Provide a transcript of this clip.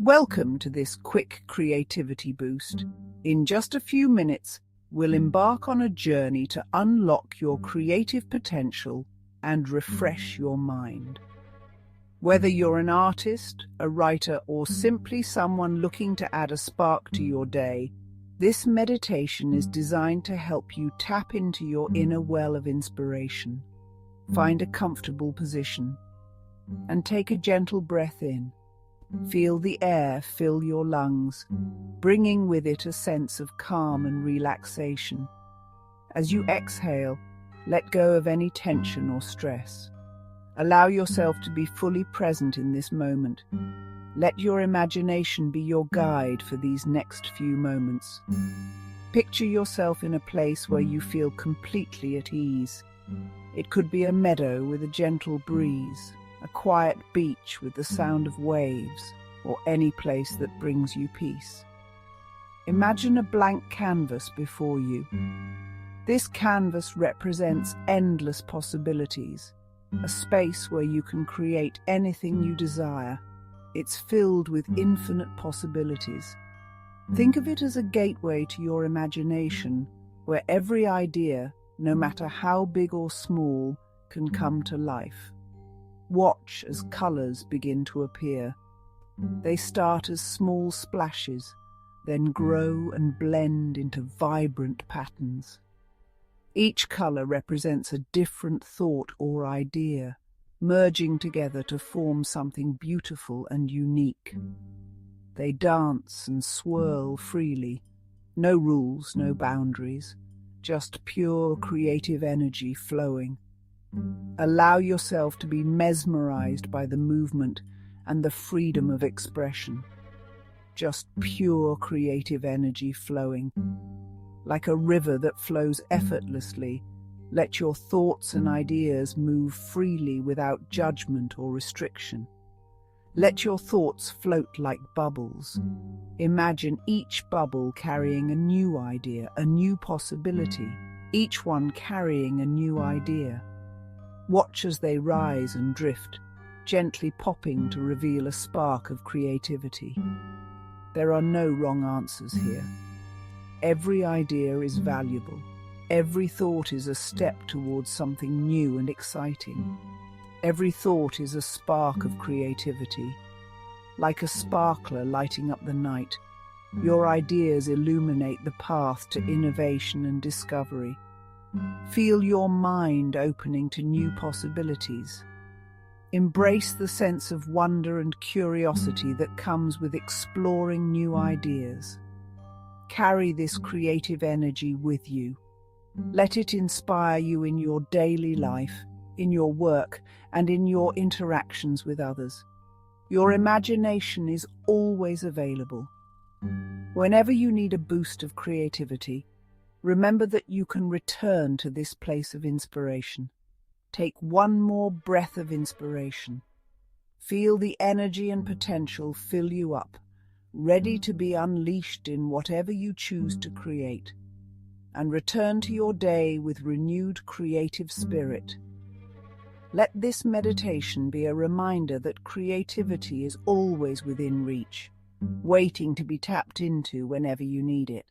Welcome to this quick creativity boost. In just a few minutes, we'll embark on a journey to unlock your creative potential and refresh your mind. Whether you're an artist, a writer, or simply someone looking to add a spark to your day, this meditation is designed to help you tap into your inner well of inspiration. Find a comfortable position and take a gentle breath in. Feel the air fill your lungs, bringing with it a sense of calm and relaxation. As you exhale, let go of any tension or stress. Allow yourself to be fully present in this moment. Let your imagination be your guide for these next few moments. Picture yourself in a place where you feel completely at ease. It could be a meadow with a gentle breeze, a quiet beach with the sound of waves, or any place that brings you peace. Imagine a blank canvas before you. This canvas represents endless possibilities, a space where you can create anything you desire. It's filled with infinite possibilities. Think of it as a gateway to your imagination, where every idea, no matter how big or small, can come to life. Watch as colors begin to appear. They start as small splashes, then grow and blend into vibrant patterns. Each color represents a different thought or idea, merging together to form something beautiful and unique. They dance and swirl freely. No rules, no boundaries, just pure creative energy flowing. Allow yourself to be mesmerized by the movement and the freedom of expression. Just pure creative energy flowing. Like a river that flows effortlessly, let your thoughts and ideas move freely without judgment or restriction. Let your thoughts float like bubbles. Imagine each bubble carrying a new idea, a new possibility, each one carrying a new idea. Watch as they rise and drift, gently popping to reveal a spark of creativity. There are no wrong answers here. Every idea is valuable. Every thought is a step towards something new and exciting. Every thought is a spark of creativity. Like a sparkler lighting up the night, your ideas illuminate the path to innovation and discovery. Feel your mind opening to new possibilities. Embrace the sense of wonder and curiosity that comes with exploring new ideas. Carry this creative energy with you. Let it inspire you in your daily life, in your work, and in your interactions with others. Your imagination is always available. Whenever you need a boost of creativity, remember that you can return to this place of inspiration. Take one more breath of inspiration. Feel the energy and potential fill you up, ready to be unleashed in whatever you choose to create. And return to your day with renewed creative spirit. Let this meditation be a reminder that creativity is always within reach, waiting to be tapped into whenever you need it.